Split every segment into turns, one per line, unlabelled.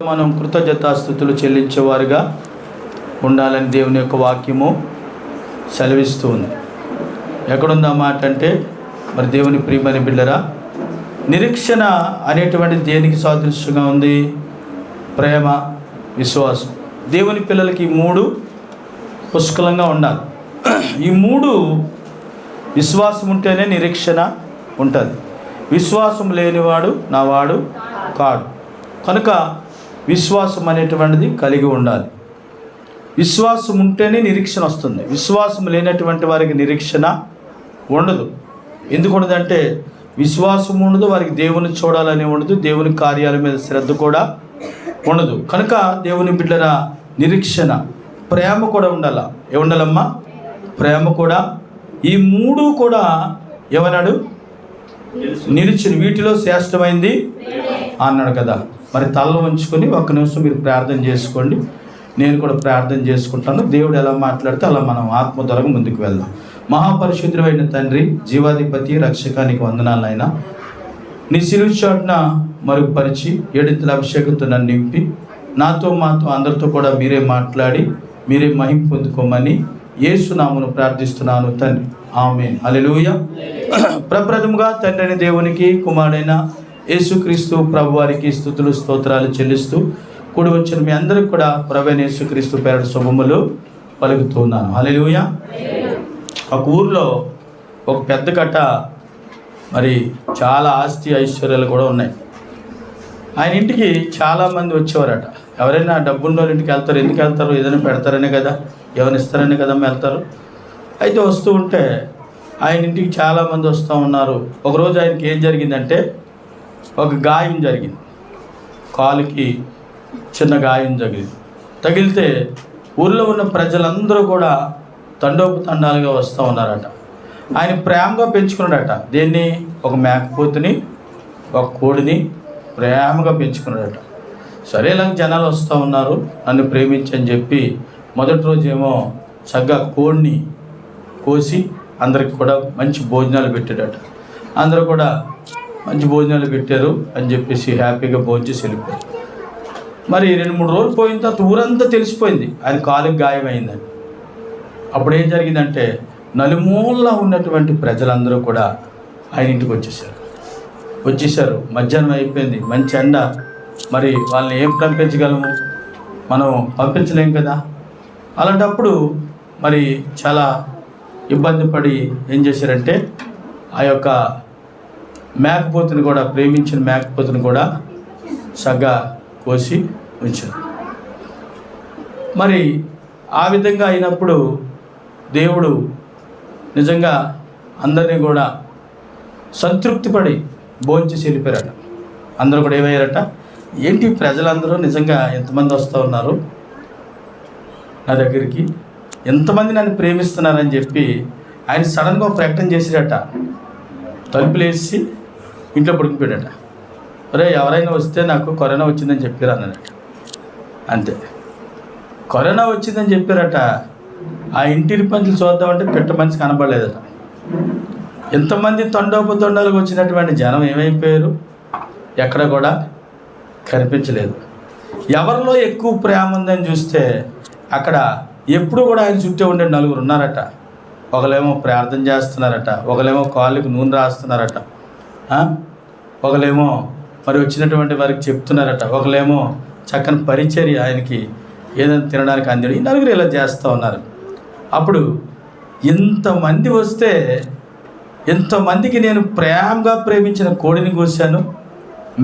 మనం కృతజ్ఞతాస్తుతులు చెల్లించేవారుగా ఉండాలని దేవుని యొక్క వాక్యము సెలవిస్తూ ఉంది. ఎక్కడుందా మాట అంటే, మరి దేవుని ప్రియమైన బిడ్డరా, నిరీక్షణ అనేటువంటిది దేనికి సాదృశ్యంగా ఉంది? ప్రేమ, విశ్వాసం. దేవుని పిల్లలకి ఈ మూడు పుష్కలంగా ఉండాలి. ఈ మూడు విశ్వాసం ఉంటేనే నిరీక్షణ ఉంటుంది. విశ్వాసం లేనివాడు నావాడు కాడు. కనుక విశ్వాసం అనేటువంటిది కలిగి ఉండాలి. విశ్వాసం ఉంటేనే నిరీక్షణ వస్తుంది. విశ్వాసం లేనటువంటి వారికి నిరీక్షణ ఉండదు. ఎందుకు ఉండదంటే, విశ్వాసం ఉండదు, వారికి దేవుని చూడాలని ఉండదు, దేవుని కార్యాల మీద శ్రద్ధ కూడా ఉండదు. కనుక దేవుని బిడ్డల నిరీక్షణ, ప్రేమ కూడా ఉండాల. ఏముండాలమ్మా? ప్రేమ కూడా. ఈ మూడు కూడా ఏమన్నాడు? నిలిచిన వీటిలో శ్రేష్టమైంది అన్నాడు కదా. మరి తలలో ఉంచుకొని ఒక్క నిమిషం మీరు ప్రార్థన చేసుకోండి, నేను కూడా ప్రార్థన చేసుకుంటాను. దేవుడు ఎలా మాట్లాడితే అలా మనం ఆత్మ ద్వారా ముందుకు వెళ్దాం. మహాపరిశుద్ధుడైన తండ్రి, జీవాధిపతి, రక్షకానికి వందనాలైనా, నీ శిలువ చాటున మరుగుపరిచి ఏడింతల అభిషేకంతో నన్ను నింపి నాతో మాతో అందరితో కూడా మీరే మాట్లాడి మీరే మహిమ పొందుకోమని యేసు నామమున ప్రార్థిస్తున్నాను తండ్రి. ఆమేన్. హల్లెలూయా. ప్రప్రథముగా తండ్రి అయిన దేవునికి, కుమారుడైన యేసుక్రీస్తు ప్రభువారికి స్తుతులు స్తోత్రాలు చెల్లిస్తూ కూడి వచ్చిన మీ అందరికి కూడా ప్రభువైన యేసుక్రీస్తు పేరట శుభములు పలుకుతున్నాను. హల్లెలూయా. ఒక ఊర్లో ఒక పెద్ద కట్ట, మరి చాలా ఆస్తి ఐశ్వర్యాలు కూడా ఉన్నాయి. ఆయన ఇంటికి చాలామంది వచ్చేవారట. ఎవరైనా డబ్బున్న వాళ్ళ ఇంటికి వెళ్తారు. ఎందుకు వెళ్తారు? ఏదైనా పెడతారనే కదా, ఏమైనా ఇస్తారనే కదా వెళ్తారు. అయితే వస్తూ ఉంటే ఆయన ఇంటికి చాలామంది వస్తూ ఉన్నారు. ఒకరోజు ఆయనకి ఏం జరిగిందంటే, ఒక గాయం జరిగింది. కాలుకి చిన్న గాయం తగిలితే ఊళ్ళో ఉన్న ప్రజలందరూ కూడా తండోపతండాలుగా వస్తూ ఉన్నారట. ఆయన ప్రేమగా పెంచుకున్నాడట. దేన్ని? ఒక మేకపోతుని, ఒక కోడిని ప్రేమగా పెంచుకున్నాడట. సరే, ఇలాగ జనాలు వస్తూ ఉన్నారు, నన్ను ప్రేమించని చెప్పి మొదటి రోజు ఏమో చక్కగా కోడిని కోసి అందరికి కూడా మంచి భోజనాలు పెట్టాడట. అందరూ కూడా మంచి భోజనాలు పెట్టారు అని చెప్పేసి హ్యాపీగా భోజనం చేసి వెళ్ళిపోయారు. మరి 2-3 రోజులు పోయిన తర్వాత ఊరంతా తెలిసిపోయింది ఆయన కాలుకి గాయమైందని. అప్పుడు ఏం జరిగిందంటే, నలుమూలలా ఉన్నటువంటి ప్రజలందరూ కూడా ఆయన ఇంటికి వచ్చేసారు. మధ్యాహ్నం అయిపోయింది, మంచి ఎండ. మరి వాళ్ళని ఏం పంపించగలము? మనం పంపించలేం కదా. అలాంటప్పుడు మరి చాలా ఇబ్బంది పడి ఏం చేశారంటే, ఆ యొక్క మేకపోతుని కూడా, ప్రేమించిన మేకపోతుని కూడా సగ్గా కోసి ఉంచారు. మరి ఆ విధంగా అయినప్పుడు దేవుడు నిజంగా అందరినీ కూడా సంతృప్తి పడి భోంచేసి వెళ్ళిపోయారట. అందరూ కూడా ఏమయ్యారట, ఏంటి ప్రజలందరూ నిజంగా ఎంతమంది వస్తూ ఉన్నారు నా దగ్గరికి, ఎంతమంది నన్ను ప్రేమిస్తున్నారని చెప్పి ఆయన సడన్గా ప్రకటన చేసిరట. తలుపులేసి ఇంట్లో పడుకుపోయాడట. అరే, ఎవరైనా వస్తే నాకు కరోనా వచ్చిందని చెప్పారు అన్నాడట. అంతే, కరోనా వచ్చిందని చెప్పారట. ఆ ఇంటిని పంచులు చూద్దామంటే పెట్ట మనిషి కనబడలేదట. ఎంతమంది తొండోపతొండాలకు వచ్చినటువంటి జనం ఏమైపోయారు? ఎక్కడ కూడా కనిపించలేదు. ఎవరిలో ఎక్కువ ప్రేమ ఉందని చూస్తే అక్కడ ఎప్పుడు కూడా ఆయన చుట్టూ ఉండే 4 ఉన్నారట. ఒకలేమో ప్రార్థన చేస్తున్నారట, ఒకలేమో కాళ్ళకి నూనె రాస్తున్నారట, ఒకలేమో మరి వచ్చినటువంటి వారికి చెప్తున్నారట, ఒకలేమో చక్కని పరిచర్య ఆయనకి ఏదైనా తినడానికి అందించడం. ఈ 4 ఇలా చేస్తూ ఉన్నారు. అప్పుడు ఇంతమంది వస్తే, ఎంతమందికి నేను ప్రేమగా ప్రేమించిన కోడిని కోసాను,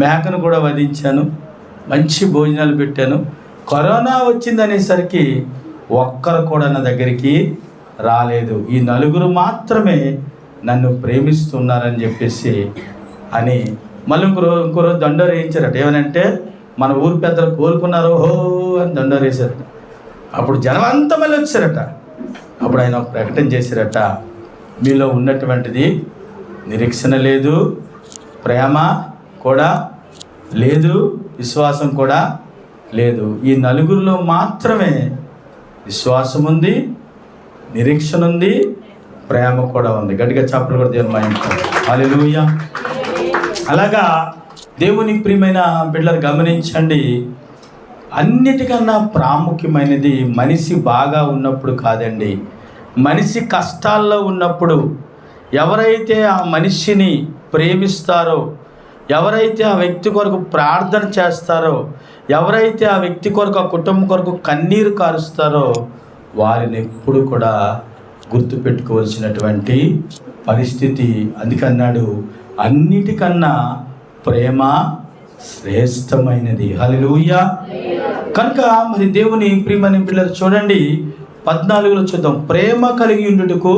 మేకను కూడా వధించాను, మంచి భోజనాలు పెట్టాను. కరోనా వచ్చిందనేసరికి ఒక్కరు కూడా నా దగ్గరికి రాలేదు. ఈ 4 మాత్రమే నన్ను ప్రేమిస్తున్నారని చెప్పేసి అని మళ్ళీ ఇంకో రోజు దండోరు వేయించారట. ఏమనంటే, మన ఊరు పెద్దలు కోలుకున్నారు ఓహో అని దండోరు వేశారట. అప్పుడు జనం అంతా మళ్ళీ వచ్చారట. అప్పుడు ఆయన ఒక ప్రకటన చేశారట, మీలో ఉన్నటువంటిది నిరీక్షణ లేదు, ప్రేమ కూడా లేదు, విశ్వాసం కూడా లేదు. ఈ 4 మాత్రమే విశ్వాసం ఉంది, నిరీక్షణ ఉంది, ప్రేమ కూడా ఉంది. గట్టిగా చప్పట్లు కూడా దేవుని మహిమ. హల్లెలూయా. అలాగా దేవుని ప్రియమైన బిడ్డలు గమనించండి. అన్నిటికన్నా ప్రాముఖ్యమైనది మనిషి బాగా ఉన్నప్పుడు కాదండి, మనిషి కష్టాల్లో ఉన్నప్పుడు ఎవరైతే ఆ మనిషిని ప్రేమిస్తారో, ఎవరైతే ఆ వ్యక్తి కొరకు ప్రార్థన చేస్తారో, ఎవరైతే ఆ వ్యక్తి కొరకు, ఆ కుటుంబం కొరకు కన్నీరు కారుస్తారో వారిని ఎప్పుడు కూడా గుర్తుపెట్టుకోవాల్సినటువంటి పరిస్థితి. అందుకన్నాడు అన్నిటికన్నా ప్రేమ శ్రేష్టమైనది. హల్లెలూయా. కనుక మరి దేవుని ప్రియమైన పిల్లలు చూడండి, 14లో చూద్దాం. ప్రేమ కలిగి ఉండుటకు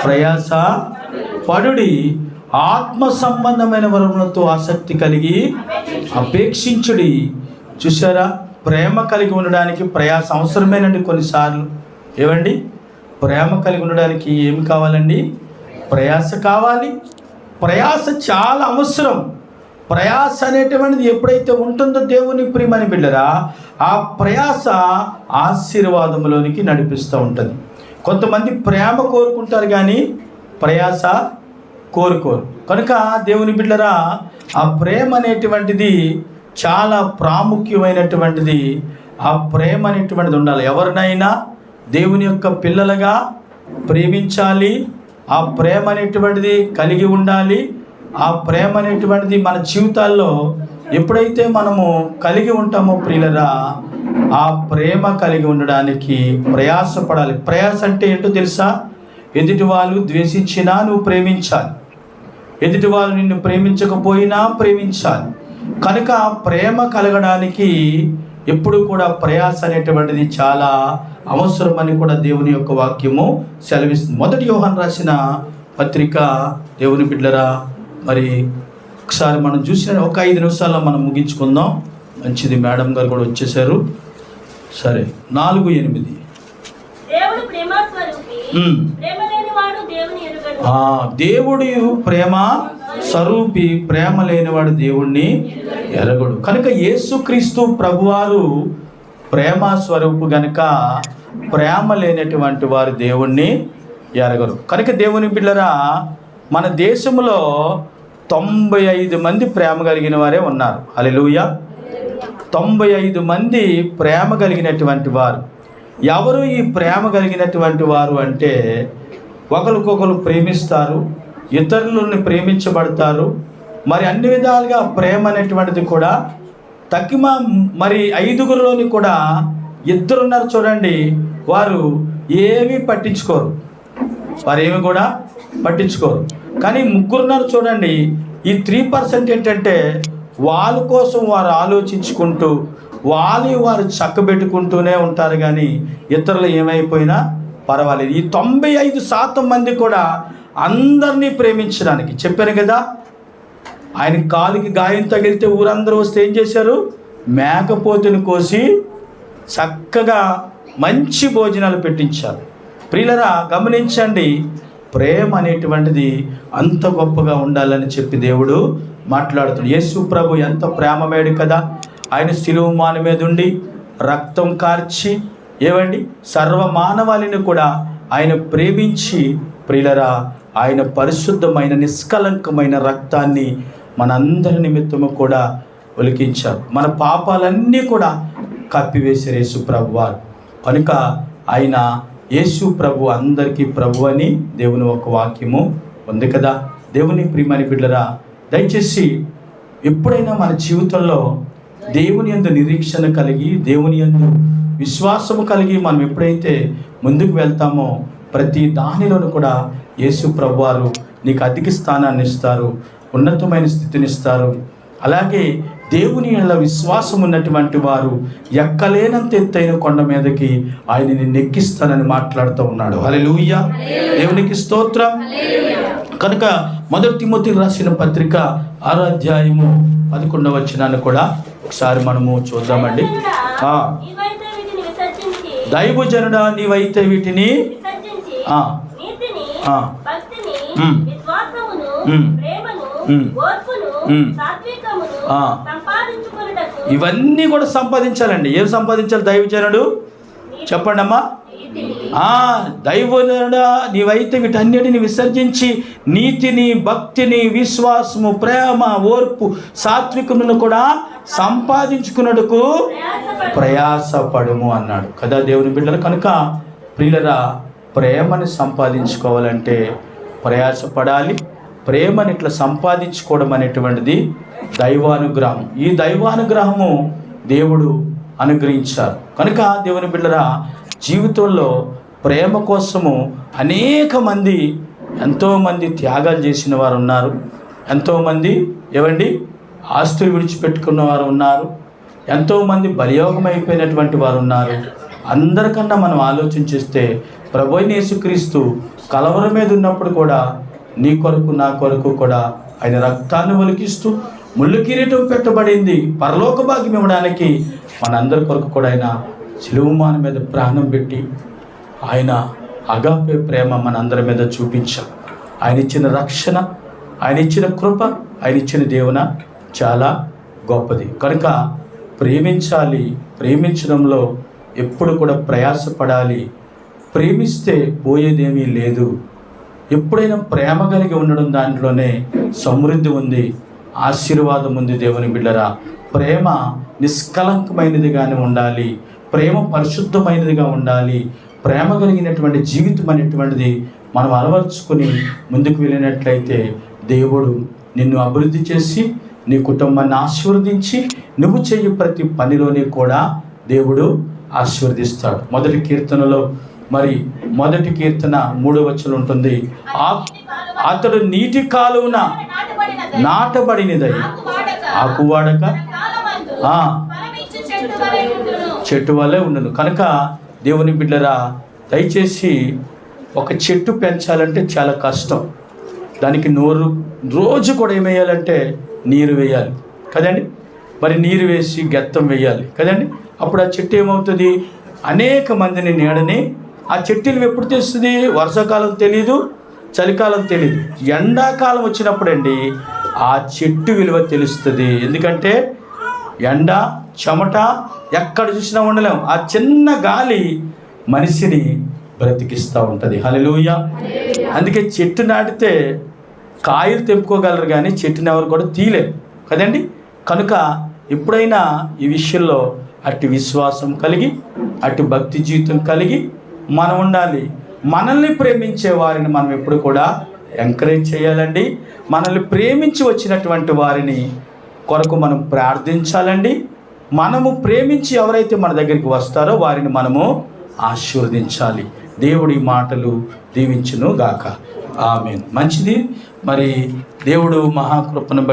ప్రయాస పడుడి, ఆత్మ సంబంధమైన వరములతో ఆసక్తి కలిగి అపేక్షించుడి. చూసారా, ప్రేమ కలిగి ఉండడానికి ప్రయాస అవసరమేనండి. కొన్నిసార్లు ఏమండి, ప్రేమ కలిగి ఉండడానికి ఏమి కావాలండి? ప్రయాస కావాలి. ప్రయాస చాలా అవసరం. ప్రయాస అనేటువంటిది ఎప్పుడైతే ఉంటుందో దేవుని ప్రియమైన బిడ్డరా, ఆ ప్రయాస ఆశీర్వాదంలోనికి నడిపిస్తూ ఉంటుంది. కొంతమంది ప్రేమ కోరుకుంటారు కానీ ప్రయాస కోరుకోరు. కనుక దేవుని బిడ్డరా, ఆ ప్రేమ అనేటువంటిది చాలా ప్రాముఖ్యమైనటువంటిది. ఆ ప్రేమ అనేటువంటిది ఉండాలి. ఎవరినైనా దేవుని యొక్క పిల్లలుగా ప్రేమించాలి. ఆ ప్రేమ అనేటువంటిది కలిగి ఉండాలి. ఆ ప్రేమ అనేటువంటిది మన జీవితాల్లో ఎప్పుడైతే మనము కలిగి ఉంటామో ప్రియులరా, ఆ ప్రేమ కలిగి ఉండడానికి ప్రయాసపడాలి. ప్రయాస అంటే ఏంటో తెలుసా? ఎదుటి వాళ్ళు ద్వేషించినా నువ్వు ప్రేమించాలి, ఎదుటి వాళ్ళు నిన్ను ప్రేమించకపోయినా ప్రేమించాలి. కనుక ప్రేమ కలగడానికి ఎప్పుడు కూడా ప్రయాస అనేటువంటిది చాలా అవసరమని కూడా దేవుని యొక్క వాక్యము సెలవిస్తుంది. 1 యోహాను రాసిన పత్రిక, దేవుని బిడ్డరా, మరి ఒకసారి మనం చూసిన ఒక 5 నిమిషాల్లో మనం ముగించుకుందాం. మంచిది, మేడం గారు కూడా వచ్చేసారు. సరే, 4:8. దేవుడు ప్రేమ స్వరూపి, ప్రేమ లేనివాడు దేవుణ్ణి ఎరగడు. కనుక యేసుక్రీస్తు ప్రభువారు ప్రేమ స్వరూపు గనుక ప్రేమ లేనటువంటి వారు దేవుణ్ణి ఎరగరు. కనుక దేవుని బిడ్డరా, మన దేశంలో 95 మంది ప్రేమ కలిగిన వారే ఉన్నారు. హల్లెలూయా. 95 మంది ప్రేమ కలిగినటువంటి వారు. ఎవరు ఈ ప్రేమ కలిగినటువంటి వారు అంటే, ఒకరికొకరు ప్రేమిస్తారు, ఇతరులని ప్రేమించబడతారు. మరి అన్ని విధాలుగా ప్రేమ అనేటువంటిది కూడా తక్కిమ. మరి 5గురిలోని కూడా 2 ఉన్నారు చూడండి, వారు ఏమీ పట్టించుకోరు, వారు ఏమి కూడా పట్టించుకోరు. కానీ 3 ఉన్నారు చూడండి, ఈ 3% ఏంటంటే వాళ్ళ కోసం వారు ఆలోచించుకుంటూ వారు చక్కబెట్టుకుంటూనే ఉంటారు. కానీ ఇతరులు ఏమైపోయినా పర్వాలేదు. ఈ 95% మంది కూడా అందరినీ ప్రేమించడానికి చెప్పాను కదా. ఆయన కాలికి గాయం తగిలితే ఊరందరూ వస్తే ఏం చేశారు? మేకపోతుని కోసి చక్కగా మంచి భోజనాలు పెట్టించారు. ప్రియులరా, గమనించండి, ప్రేమ అనేటువంటిది అంత గొప్పగా ఉండాలని చెప్పి దేవుడు మాట్లాడుతున్నాడు. యేసు ప్రభు ఎంత ప్రేమమేడు కదా. ఆయన శిలువ మాను మీద ఉండి రక్తం కార్చి ఏవండి సర్వమానవాళిని కూడా ఆయన ప్రేమించి, ప్రియులరా, ఆయన పరిశుద్ధమైన నిష్కలంకమైన రక్తాన్ని మనందరి నిమిత్తము కూడా ఒలికించారు. మన పాపాలన్నీ కూడా కప్పివేశారు యేసు ప్రభు వారు. కనుక ఆయన యేసు ప్రభు అందరికీ ప్రభు అని దేవుని ఒక వాక్యము ఉంది కదా. దేవుని ప్రియమైన బిడ్డరా, దయచేసి ఎప్పుడైనా మన జీవితంలో దేవుని యందు నిరీక్షణ కలిగి, దేవుని యందు విశ్వాసము కలిగి మనం ఎప్పుడైతే ముందుకు వెళ్తామో ప్రతి దానిలోనూ కూడా యేసు ప్రభువారు నీకు అధిక స్థానాన్ని ఇస్తారు, ఉన్నతమైన స్థితిని ఇస్తారు. అలాగే దేవుని యందు విశ్వాసం ఉన్నటువంటి వారు ఎక్కలేనంత ఎత్తైన కొండ మీదకి ఆయనని నెక్కిస్తానని మాట్లాడుతూ ఉన్నాడు. హల్లెలూయా, దేవునికి స్తోత్రం. కనుక 1 తిమోతికి రాసిన పత్రిక 6వ అధ్యాయము 11వ వచనాన్ని కూడా ఒకసారి మనము చూద్దామండి. దైవజనుడా, నీవైతే వీటిని ఇవన్నీ కూడా సంపాదించాలండి. ఏం సంపాదించాలి దైవజనుడు? చెప్పండి అమ్మా. దైవజనుడా, నీవైతే వీటన్నిటిని విసర్జించి నీతిని, భక్తిని, విశ్వాసము, ప్రేమ, ఓర్పు, సాత్వికమును కూడా సంపాదించుకున్నట్టుకు ప్రయాసపడుము అన్నాడు కదా దేవుని బిడ్డలు. కనుక ప్రియులరా, ప్రేమని సంపాదించుకోవాలంటే ప్రయాసపడాలి. ప్రేమని ఇట్లా సంపాదించుకోవడం అనేటువంటిది దైవానుగ్రహం. ఈ దైవానుగ్రహము దేవుడు అనుగ్రహించారు. కనుక దేవుని బిడ్డరా, జీవితంలో ప్రేమ కోసము ఎంతోమంది త్యాగాలు చేసిన వారు ఉన్నారు. ఎంతోమంది ఆస్తులు విడిచిపెట్టుకున్న వారు ఉన్నారు. ఎంతోమంది బలియోగం అయిపోయినటువంటి వారు ఉన్నారు. అందరికన్నా మనం ఆలోచించిస్తే ప్రభువైన యేసుక్రీస్తు కలవర మీద ఉన్నప్పుడు కూడా నీ కొరకు నా కొరకు కూడా ఆయన రక్తాన్ని ఒలికిస్తూ ముళ్ళు కిరీటం పెట్టబడింది పరలోక భాగ్యం ఇవ్వడానికి మనందరి కొరకు కూడా ఆయన సిలువమాన మీద ప్రాణం పెట్టి ఆయన అగాపే ప్రేమ మనందరి మీద చూపించాం. ఆయన ఇచ్చిన రక్షణ, ఆయన ఇచ్చిన కృప, ఆయన ఇచ్చిన దేవున చాలా గొప్పది. కనుక ప్రేమించాలి. ప్రేమించడంలో ఎప్పుడు కూడా ప్రయాసపడాలి. ప్రేమిస్తే పోయేదేమీ లేదు. ఎప్పుడైనా ప్రేమ కలిగి ఉండడం దాంట్లోనే సమృద్ధి ఉంది, ఆశీర్వాదం ఉంది. దేవుని బిడ్డరా, ప్రేమ నిష్కలంకమైనదిగానే ఉండాలి. ప్రేమ పరిశుద్ధమైనదిగా ఉండాలి. ప్రేమ కలిగినటువంటి జీవితం అనేటువంటిది మనం అలవర్చుకొని ముందుకు వెళ్ళినట్లయితే దేవుడు నిన్ను అభివృద్ధి చేసి నీ కుటుంబాన్ని ఆశీర్వదించి నువ్వు చేయు ప్రతి పనిలోని కూడా దేవుడు ఆశీర్వదిస్తాడు. మొదటి కీర్తనలో మొదటి కీర్తన 3వ వచనం ఉంటుంది, అతడు నీటి కాలువన నాటబడినదై ఆకువాడక చెట్టు వలె ఉండును. కనుక దేవుని బిడ్డరా, దయచేసి ఒక చెట్టు పెంచాలంటే చాలా కష్టం. దానికి రోజు కూడా ఏం వేయాలంటే నీరు వేయాలి కదండి. నీరు వేసి గెత్తం వేయాలి కదండి. అప్పుడు ఆ చెట్టు ఏమవుతుంది, అనేక మందిని నీడని ఆ చెట్టులు ఎప్పుడు తెస్తుంది, వర్షాకాలం తెలీదు, చలికాలం తెలీదు, ఎండాకాలం వచ్చినప్పుడండి ఆ చెట్టు విలువ తెలుస్తుంది. ఎందుకంటే ఎండ, చెమట ఎక్కడ చూసినా ఉండలేం. ఆ చిన్న గాలి మనిషిని బ్రతికిస్తూ ఉంటుంది. హల్లెలూయా. అందుకే చెట్టు నాటితే కాయలు తెంపుకోగలరు కానీ చెట్టుని ఎవరు కూడా తీయలేరు కదండి. కనుక ఎప్పుడైనా ఈ విషయంలో అట్టి విశ్వాసం కలిగి, అట్టి భక్తి జీవితం కలిగి మనం ఉండాలి. మనల్ని ప్రేమించే వారిని మనం ఎప్పుడు కూడా ఎంకరేజ్ చేయాలండి. మనల్ని ప్రేమించి వచ్చినటువంటి వారిని కొరకు మనం ప్రార్థించాలండి. మనము ప్రేమించి ఎవరైతే మన దగ్గరికి వస్తారో వారిని మనము ఆశీర్వదించాలి. దేవుడి మాటలు దీవించును గాక. ఆమేన్. మంచిది. దేవుడు మహాకృపను బట్టి